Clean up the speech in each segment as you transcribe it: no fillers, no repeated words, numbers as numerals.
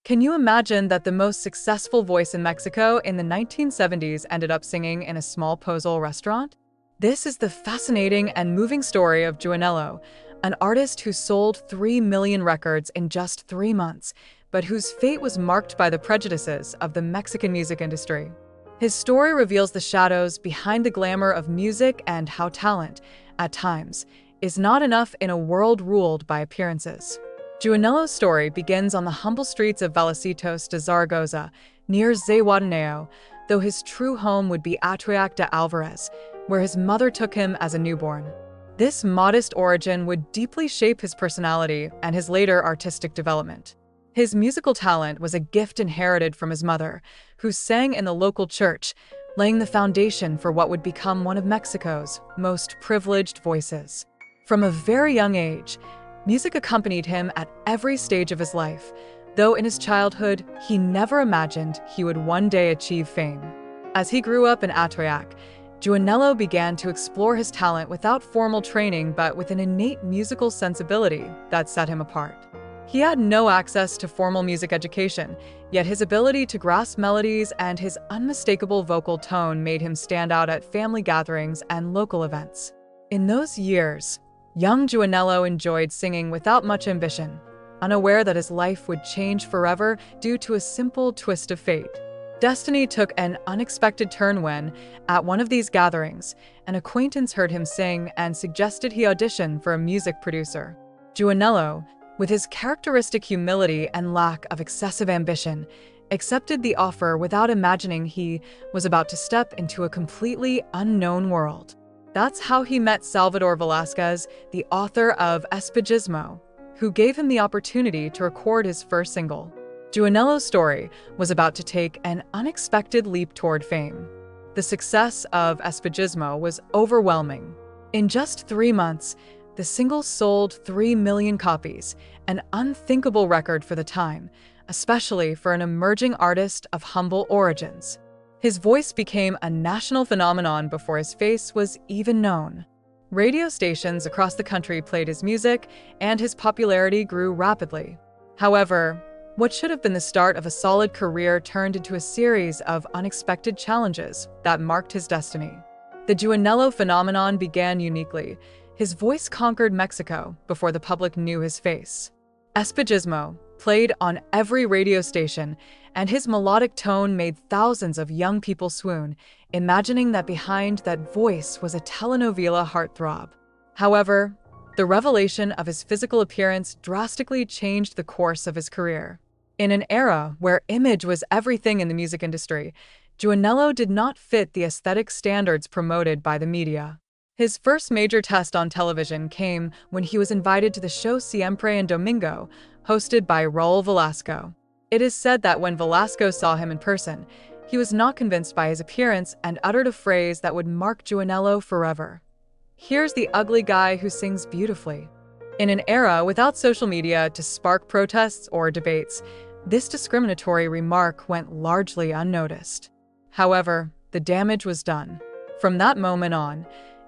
Can you imagine that the most successful voice in Mexico in the 1970s ended up singing in a small pozole restaurant? This is the fascinating and moving story of Juanelo, an artist who sold 3 million records in just 3 months, but whose fate was marked by the prejudices of the Mexican music industry. His story reveals the shadows behind the glamour of music and how talent, at times, is not enough in a world ruled by appearances. Juanelo's story begins on the humble streets of Vallecillos de Zaragoza, near Juanelo, though his true home would be Atoyac de Alvarez, where his mother took him as a newborn. This modest origin would deeply shape his personality and his later artistic development. His musical talent was a gift inherited from his mother, who sang in the local church, laying the foundation for what would become one of Mexico's most privileged voices. From a very young age, music accompanied him at every stage of his life, though in his childhood, he never imagined he would one day achieve fame. As he grew up in Atoyac, Juanelo began to explore his talent without formal training but with an innate musical sensibility that set him apart. He had no access to formal music education, yet his ability to grasp melodies and his unmistakable vocal tone made him stand out at family gatherings and local events. In those years, young Juanelo enjoyed singing without much ambition, unaware that his life would change forever due to a simple twist of fate. Destiny took an unexpected turn when, at one of these gatherings, an acquaintance heard him sing and suggested he audition for a music producer. Juanelo, with his characteristic humility and lack of excessive ambition, accepted the offer without imagining he was about to step into a completely unknown world. That's how he met Salvador Velázquez, the author of Espejismo, who gave him the opportunity to record his first single. Juanelo's story was about to take an unexpected leap toward fame. The success of Espejismo was overwhelming. In just 3 months, the single sold 3 million copies, an unthinkable record for the time, especially for an emerging artist of humble origins. His voice became a national phenomenon before his face was even known. Radio stations across the country played his music, and his popularity grew rapidly. However, what should have been the start of a solid career turned into a series of unexpected challenges that marked his destiny. The Juanelo phenomenon began uniquely. His voice conquered Mexico before the public knew his face. Espejismo played on every radio station, and his melodic tone made thousands of young people swoon, imagining that behind that voice was a telenovela heartthrob. However, the revelation of his physical appearance drastically changed the course of his career. In an era where image was everything in the music industry, Juanelo did not fit the aesthetic standards promoted by the media. His first major test on television came when he was invited to the show Siempre en Domingo, hosted by Raul Velasco. It is said that when Velasco saw him in person, he was not convinced by his appearance and uttered a phrase that would mark Juanelo forever. "Here's the ugly guy who sings beautifully." In an era without social media to spark protests or debates, this discriminatory remark went largely unnoticed. However, the damage was done. From that moment on,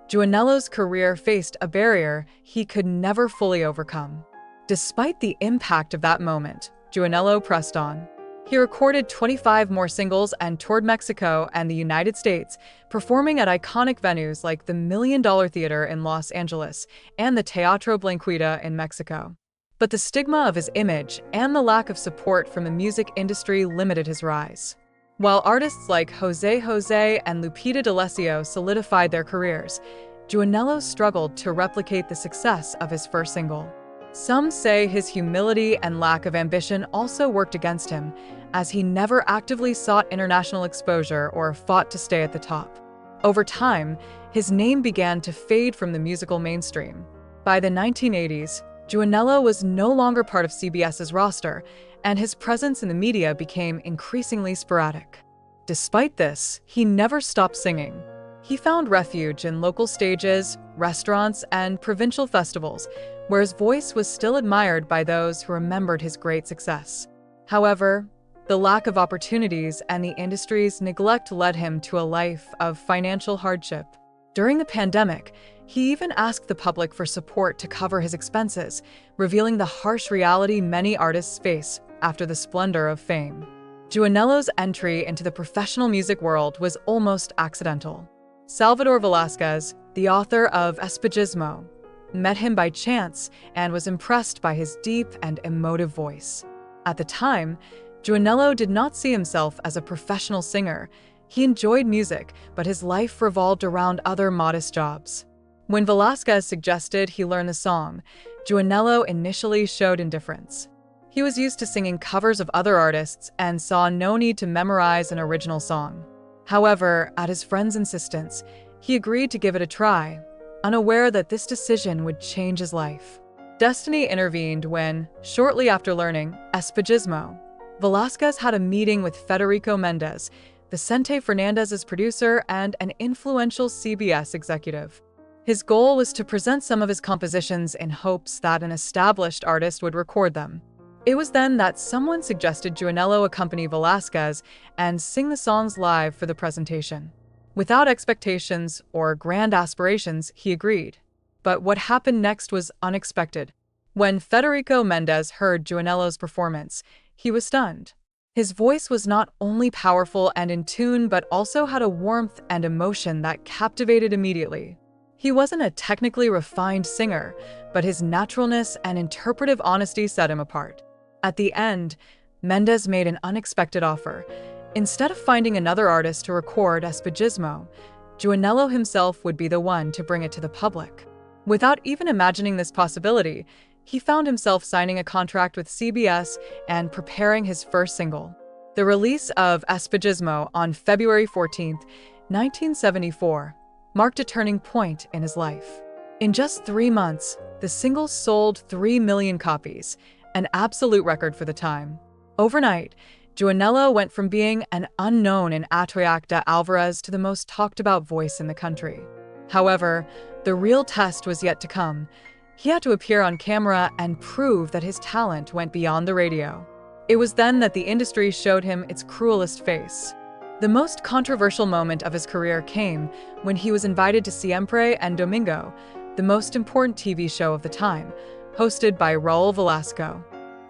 Juanelo's career faced a barrier he could never fully overcome. Despite the impact of that moment, Juanelo pressed on. He recorded 25 more singles and toured Mexico and the United States, performing at iconic venues like the $1 Million Theater in Los Angeles and the Teatro Blanquita in Mexico. But the stigma of his image and the lack of support from the music industry limited his rise. While artists like Jose and Lupita D'Alessio solidified their careers, Juanelo struggled to replicate the success of his first single. Some say his humility and lack of ambition also worked against him, as he never actively sought international exposure or fought to stay at the top. Over time, his name began to fade from the musical mainstream. By the 1980s, Juanelo was no longer part of CBS's roster, and his presence in the media became increasingly sporadic. Despite this, he never stopped singing. He found refuge in local stages, restaurants, and provincial festivals, where his voice was still admired by those who remembered his great success. However, the lack of opportunities and the industry's neglect led him to a life of financial hardship. During the pandemic, he even asked the public for support to cover his expenses, revealing the harsh reality many artists face after the splendor of fame. Juanelo's entry into the professional music world was almost accidental. Salvador Velázquez, the author of Espejismo, met him by chance and was impressed by his deep and emotive voice. At the time, Juanelo did not see himself as a professional singer. He enjoyed music, but his life revolved around other modest jobs. When Velázquez suggested he learn the song, Juanelo initially showed indifference. He was used to singing covers of other artists and saw no need to memorize an original song. However, at his friend's insistence, he agreed to give it a try, unaware that this decision would change his life. Destiny intervened when, shortly after learning Espejismo, Velázquez had a meeting with Federico Méndez, Vicente Fernandez's producer and an influential CBS executive. His goal was to present some of his compositions in hopes that an established artist would record them. It was then that someone suggested Juanelo accompany Velázquez and sing the songs live for the presentation. Without expectations or grand aspirations, he agreed. But what happened next was unexpected. When Federico Méndez heard Juanelo's performance, he was stunned. His voice was not only powerful and in tune, but also had a warmth and emotion that captivated immediately. He wasn't a technically refined singer, but his naturalness and interpretive honesty set him apart. At the end, Méndez made an unexpected offer. Instead of finding another artist to record Espejismo, Juanelo himself would be the one to bring it to the public. Without even imagining this possibility, he found himself signing a contract with CBS and preparing his first single. The release of Espejismo on February 14, 1974, marked a turning point in his life. In just 3 months, the single sold 3 million copies, an absolute record for the time. Overnight, Juanelo went from being an unknown in Atoyac de Alvarez to the most talked-about voice in the country. However, the real test was yet to come. He had to appear on camera and prove that his talent went beyond the radio. It was then that the industry showed him its cruelest face. The most controversial moment of his career came when he was invited to Siempre and Domingo, the most important TV show of the time, hosted by Raúl Velasco.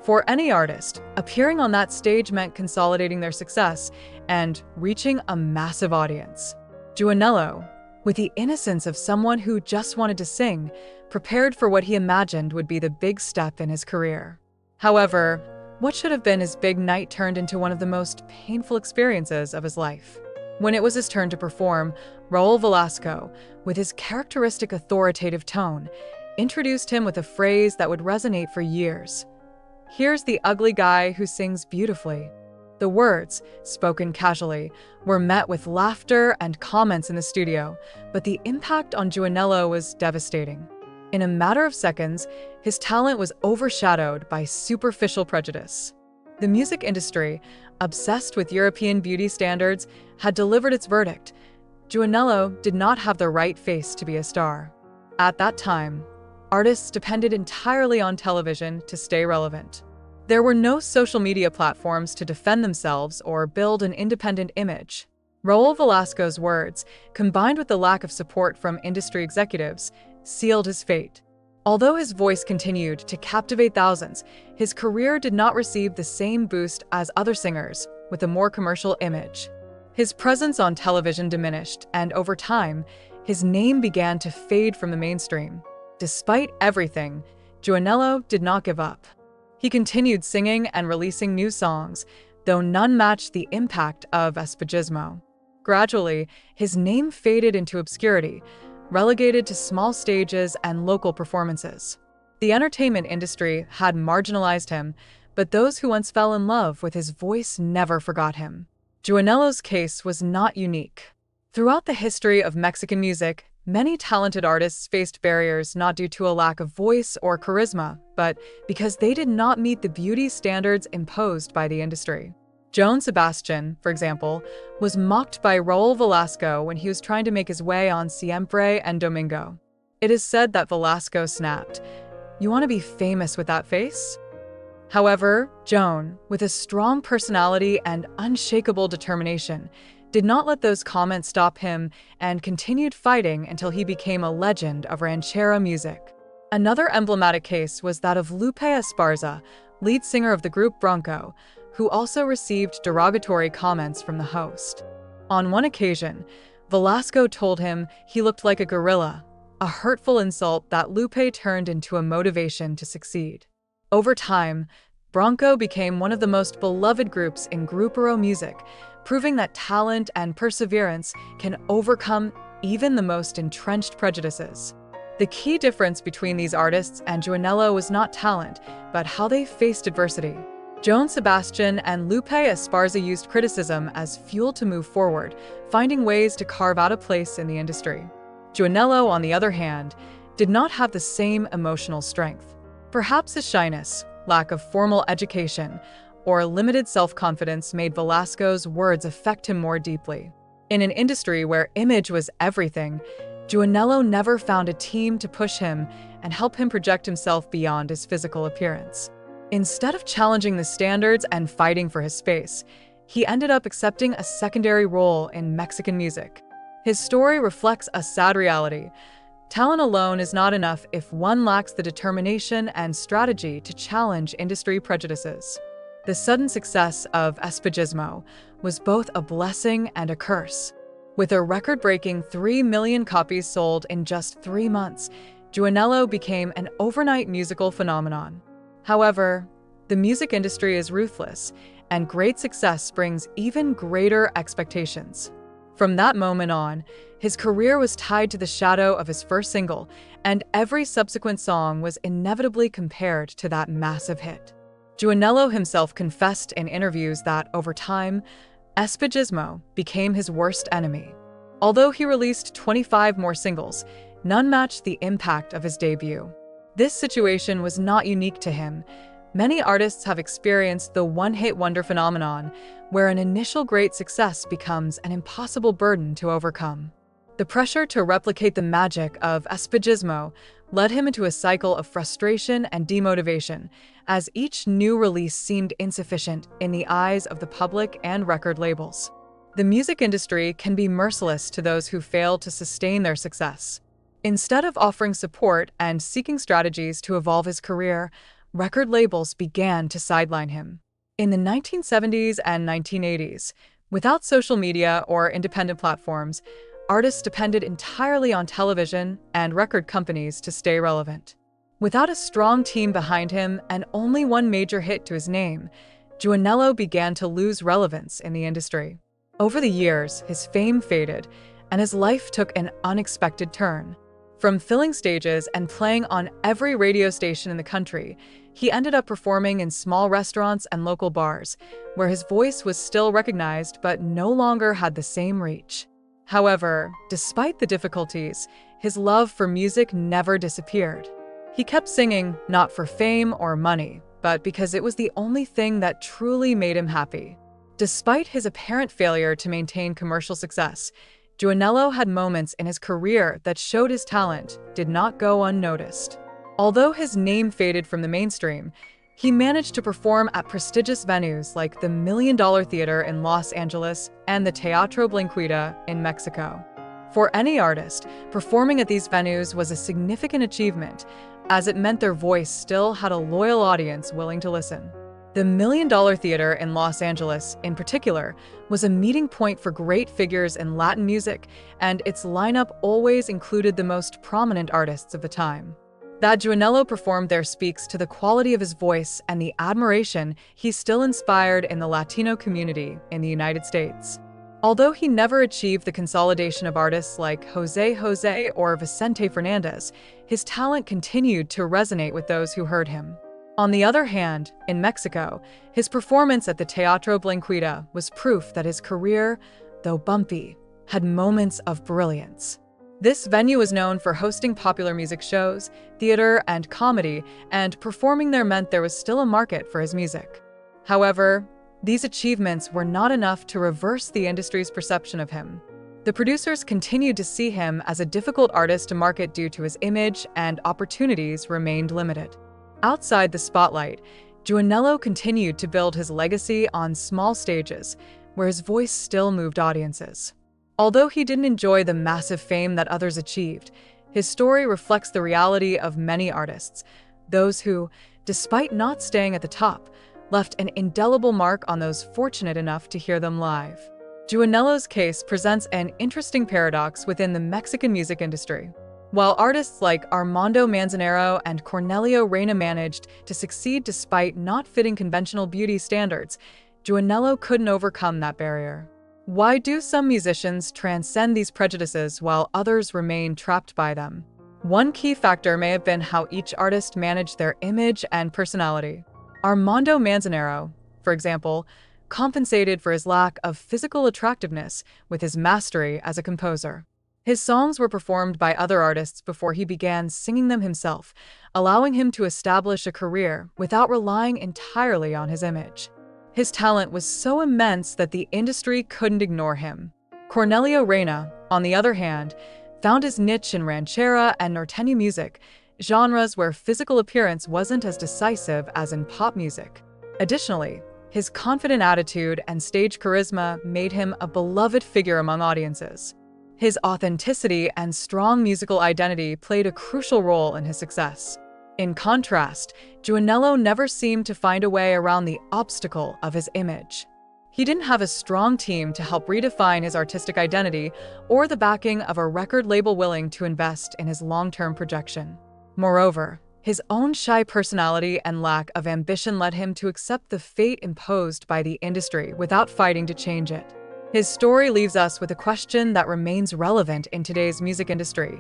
For any artist, appearing on that stage meant consolidating their success and reaching a massive audience. Juanelo, with the innocence of someone who just wanted to sing, prepared for what he imagined would be the big step in his career. However, what should have been his big night turned into one of the most painful experiences of his life. When it was his turn to perform, Raúl Velasco, with his characteristic authoritative tone, introduced him with a phrase that would resonate for years. "Here's the ugly guy who sings beautifully." The words, spoken casually, were met with laughter and comments in the studio, but the impact on Juanelo was devastating. In a matter of seconds, his talent was overshadowed by superficial prejudice. The music industry, obsessed with European beauty standards, had delivered its verdict. Juanelo did not have the right face to be a star. At that time, artists depended entirely on television to stay relevant. There were no social media platforms to defend themselves or build an independent image. Raúl Velasco's words, combined with the lack of support from industry executives, sealed his fate. Although his voice continued to captivate thousands, his career did not receive the same boost as other singers with a more commercial image. His presence on television diminished, and over time, his name began to fade from the mainstream. Despite everything, Juanelo did not give up. He continued singing and releasing new songs, though none matched the impact of Espejismo. Gradually, his name faded into obscurity, relegated to small stages and local performances. The entertainment industry had marginalized him, but those who once fell in love with his voice never forgot him. Juanelo's case was not unique. Throughout the history of Mexican music, many talented artists faced barriers not due to a lack of voice or charisma, but because they did not meet the beauty standards imposed by the industry. Joan Sebastian, for example, was mocked by Raúl Velasco when he was trying to make his way on Siempre and Domingo. It is said that Velasco snapped, "You want to be famous with that face?" However, Joan, with a strong personality and unshakable determination, did not let those comments stop him and continued fighting until he became a legend of ranchera music. Another emblematic case was that of Lupe Esparza, lead singer of the group Bronco, who also received derogatory comments from the host. On one occasion, Velasco told him he looked like a gorilla, a hurtful insult that Lupe turned into a motivation to succeed. Over time, Bronco became one of the most beloved groups in grupero music, proving that talent and perseverance can overcome even the most entrenched prejudices. The key difference between these artists and Juanelo was not talent, but how they faced adversity. Joan Sebastian and Lupe Esparza used criticism as fuel to move forward, finding ways to carve out a place in the industry. Juanelo, on the other hand, did not have the same emotional strength. Perhaps his shyness, lack of formal education, or limited self-confidence made Velasco's words affect him more deeply. In an industry where image was everything, Juanelo never found a team to push him and help him project himself beyond his physical appearance. Instead of challenging the standards and fighting for his space, he ended up accepting a secondary role in Mexican music. His story reflects a sad reality. Talent alone is not enough if one lacks the determination and strategy to challenge industry prejudices. The sudden success of Espejismo was both a blessing and a curse. With a record-breaking 3 million copies sold in just 3 months, Juanelo became an overnight musical phenomenon. However, the music industry is ruthless, and great success brings even greater expectations. From that moment on, his career was tied to the shadow of his first single, and every subsequent song was inevitably compared to that massive hit. Juanelo himself confessed in interviews that, over time, Espejismo became his worst enemy. Although he released 25 more singles, none matched the impact of his debut. This situation was not unique to him. Many artists have experienced the one-hit wonder phenomenon, where an initial great success becomes an impossible burden to overcome. The pressure to replicate the magic of Espejismo led him into a cycle of frustration and demotivation, as each new release seemed insufficient in the eyes of the public and record labels. The music industry can be merciless to those who fail to sustain their success. Instead of offering support and seeking strategies to evolve his career, record labels began to sideline him. In the 1970s and 1980s, without social media or independent platforms, artists depended entirely on television and record companies to stay relevant. Without a strong team behind him and only one major hit to his name, Juanelo began to lose relevance in the industry. Over the years, his fame faded, and his life took an unexpected turn. From filling stages and playing on every radio station in the country, he ended up performing in small restaurants and local bars, where his voice was still recognized but no longer had the same reach. However, despite the difficulties, his love for music never disappeared. He kept singing, not for fame or money, but because it was the only thing that truly made him happy. Despite his apparent failure to maintain commercial success, Juanelo had moments in his career that showed his talent did not go unnoticed. Although his name faded from the mainstream, he managed to perform at prestigious venues like the $1 Million Theater in Los Angeles and the Teatro Blanquita in Mexico. For any artist, performing at these venues was a significant achievement, as it meant their voice still had a loyal audience willing to listen. The $1 Million Theater in Los Angeles, in particular, was a meeting point for great figures in Latin music, and its lineup always included the most prominent artists of the time. That Juanelo performed there speaks to the quality of his voice and the admiration he still inspired in the Latino community in the United States. Although he never achieved the consolidation of artists like Jose or Vicente Fernandez, his talent continued to resonate with those who heard him. On the other hand, in Mexico, his performance at the Teatro Blanquita was proof that his career, though bumpy, had moments of brilliance. This venue was known for hosting popular music shows, theater, and comedy, and performing there meant there was still a market for his music. However, these achievements were not enough to reverse the industry's perception of him. The producers continued to see him as a difficult artist to market due to his image, and opportunities remained limited. Outside the spotlight, Juanelo continued to build his legacy on small stages, where his voice still moved audiences. Although he didn't enjoy the massive fame that others achieved, his story reflects the reality of many artists, those who, despite not staying at the top, left an indelible mark on those fortunate enough to hear them live. Juanelo's case presents an interesting paradox within the Mexican music industry. While artists like Armando Manzanero and Cornelio Reyna managed to succeed despite not fitting conventional beauty standards, Juanelo couldn't overcome that barrier. Why do some musicians transcend these prejudices while others remain trapped by them? One key factor may have been how each artist managed their image and personality. Armando Manzanero, for example, compensated for his lack of physical attractiveness with his mastery as a composer. His songs were performed by other artists before he began singing them himself, allowing him to establish a career without relying entirely on his image. His talent was so immense that the industry couldn't ignore him. Cornelio Reyna, on the other hand, found his niche in ranchera and norteño music, genres where physical appearance wasn't as decisive as in pop music. Additionally, his confident attitude and stage charisma made him a beloved figure among audiences. His authenticity and strong musical identity played a crucial role in his success. In contrast, Juanelo never seemed to find a way around the obstacle of his image. He didn't have a strong team to help redefine his artistic identity or the backing of a record label willing to invest in his long-term projection. Moreover, his own shy personality and lack of ambition led him to accept the fate imposed by the industry without fighting to change it. His story leaves us with a question that remains relevant in today's music industry.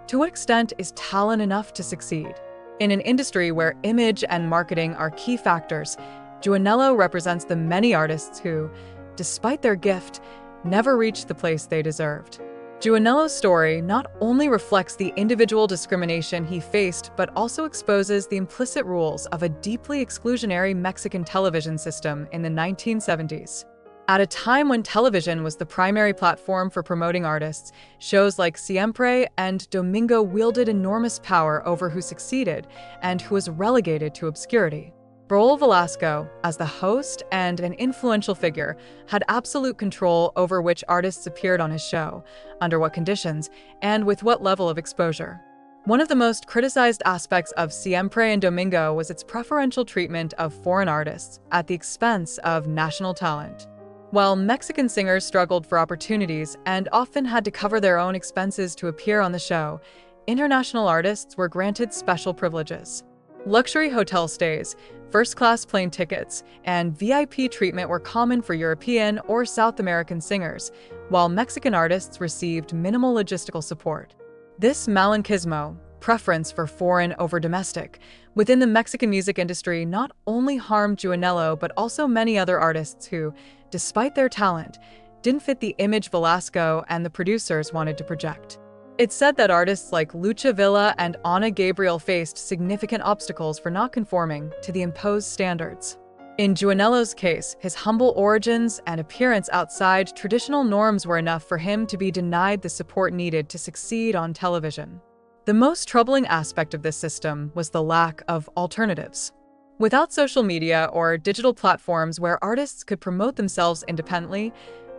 To what extent is talent enough to succeed? In an industry where image and marketing are key factors, Juanelo represents the many artists who, despite their gift, never reached the place they deserved. Juanelo's story not only reflects the individual discrimination he faced, but also exposes the implicit rules of a deeply exclusionary Mexican television system in the 1970s. At a time when television was the primary platform for promoting artists, shows like Siempre and Domingo wielded enormous power over who succeeded and who was relegated to obscurity. Raul Velasco, as the host and an influential figure, had absolute control over which artists appeared on his show, under what conditions, and with what level of exposure. One of the most criticized aspects of Siempre and Domingo was its preferential treatment of foreign artists at the expense of national talent. While Mexican singers struggled for opportunities and often had to cover their own expenses to appear on the show, international artists were granted special privileges. Luxury hotel stays, first-class plane tickets, and VIP treatment were common for European or South American singers, while Mexican artists received minimal logistical support. This malinchismo, preference for foreign over domestic, within the Mexican music industry not only harmed Juanelo but also many other artists who, despite their talent, didn't fit the image Velasco and the producers wanted to project. It's said that artists like Lucha Villa and Ana Gabriel faced significant obstacles for not conforming to the imposed standards. In Juanelo's case, his humble origins and appearance outside traditional norms were enough for him to be denied the support needed to succeed on television. The most troubling aspect of this system was the lack of alternatives. Without social media or digital platforms where artists could promote themselves independently,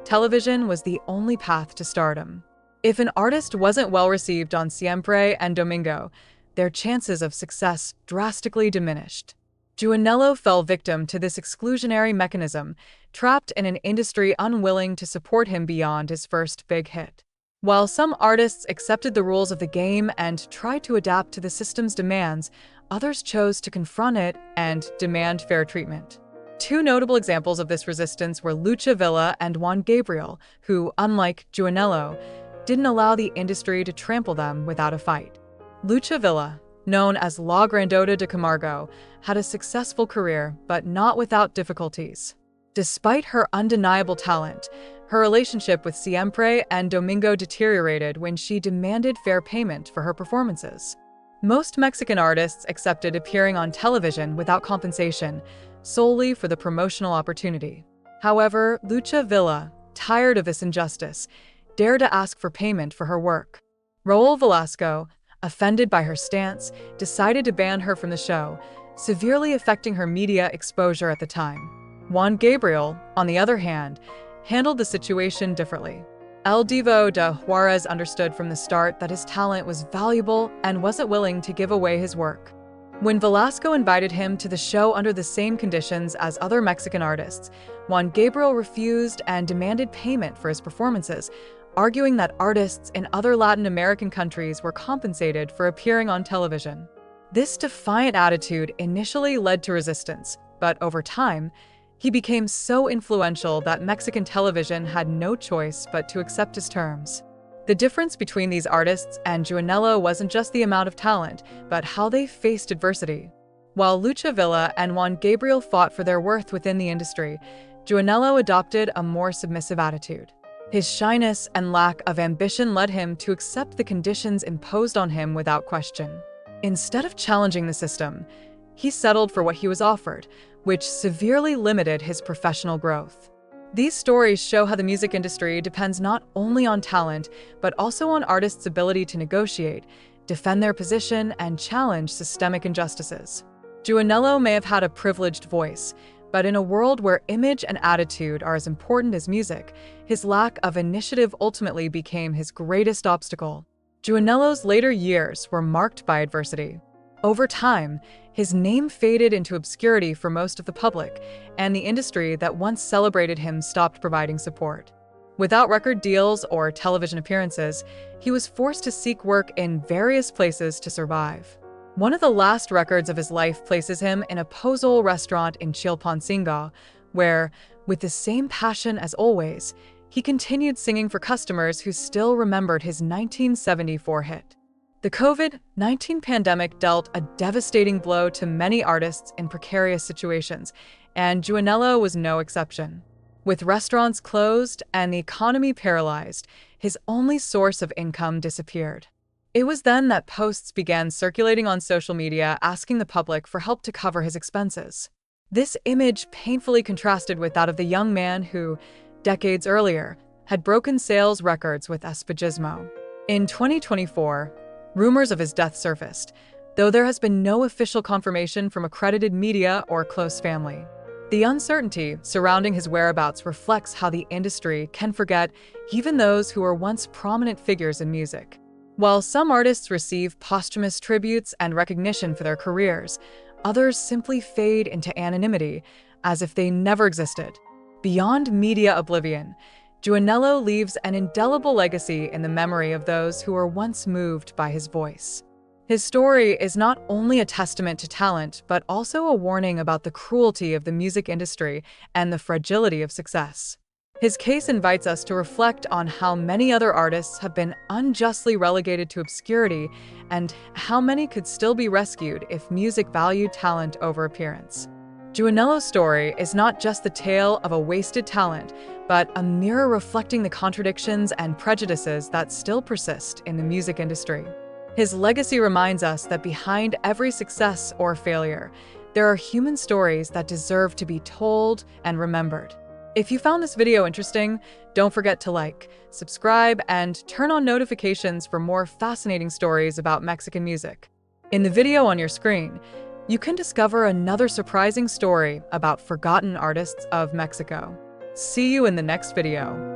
television was the only path to stardom. If an artist wasn't well received on Siempre and Domingo, their chances of success drastically diminished. Juanelo fell victim to this exclusionary mechanism, trapped in an industry unwilling to support him beyond his first big hit. While some artists accepted the rules of the game and tried to adapt to the system's demands, others chose to confront it and demand fair treatment. Two notable examples of this resistance were Lucha Villa and Juan Gabriel, who, unlike Juanelo, didn't allow the industry to trample them without a fight. Lucha Villa, known as La Grandota de Camargo, had a successful career, but not without difficulties. Despite her undeniable talent, her relationship with Siempre and Domingo deteriorated when she demanded fair payment for her performances. Most Mexican artists accepted appearing on television without compensation, solely for the promotional opportunity. However, Lucha Villa, tired of this injustice, dared to ask for payment for her work. Raul Velasco, offended by her stance, decided to ban her from the show, severely affecting her media exposure at the time. Juan Gabriel, on the other hand, handled the situation differently. El Divo de Juarez understood from the start that his talent was valuable and wasn't willing to give away his work. When Velasco invited him to the show under the same conditions as other Mexican artists, Juan Gabriel refused and demanded payment for his performances, arguing that artists in other Latin American countries were compensated for appearing on television. This defiant attitude initially led to resistance, but over time, he became so influential that Mexican television had no choice but to accept his terms. The difference between these artists and Juanelo wasn't just the amount of talent, but how they faced adversity. While Lucha Villa and Juan Gabriel fought for their worth within the industry, Juanelo adopted a more submissive attitude. His shyness and lack of ambition led him to accept the conditions imposed on him without question. Instead of challenging the system, he settled for what he was offered, which severely limited his professional growth. These stories show how the music industry depends not only on talent, but also on artists' ability to negotiate, defend their position, and challenge systemic injustices. Juanelo may have had a privileged voice, but in a world where image and attitude are as important as music, his lack of initiative ultimately became his greatest obstacle. Juanelo's later years were marked by adversity. Over time, his name faded into obscurity for most of the public, and the industry that once celebrated him stopped providing support. Without record deals or television appearances, he was forced to seek work in various places to survive. One of the last records of his life places him in a pozole restaurant in Chilpancingo, where, with the same passion as always, he continued singing for customers who still remembered his 1974 hit. The COVID-19 pandemic dealt a devastating blow to many artists in precarious situations, and Juanelo was no exception. With restaurants closed and the economy paralyzed, his only source of income disappeared. It was then that posts began circulating on social media asking the public for help to cover his expenses. This image painfully contrasted with that of the young man who, decades earlier, had broken sales records with Espejismo. In 2024, rumors of his death surfaced, though there has been no official confirmation from accredited media or close family. The uncertainty surrounding his whereabouts reflects how the industry can forget even those who were once prominent figures in music. While some artists receive posthumous tributes and recognition for their careers, others simply fade into anonymity as if they never existed. Beyond media oblivion, Juanelo leaves an indelible legacy in the memory of those who were once moved by his voice. His story is not only a testament to talent, but also a warning about the cruelty of the music industry and the fragility of success. His case invites us to reflect on how many other artists have been unjustly relegated to obscurity and how many could still be rescued if music valued talent over appearance. Juanelo's story is not just the tale of a wasted talent, but a mirror reflecting the contradictions and prejudices that still persist in the music industry. His legacy reminds us that behind every success or failure, there are human stories that deserve to be told and remembered. If you found this video interesting, don't forget to like, subscribe, and turn on notifications for more fascinating stories about Mexican music. In the video on your screen, you can discover another surprising story about forgotten artists of Mexico. See you in the next video.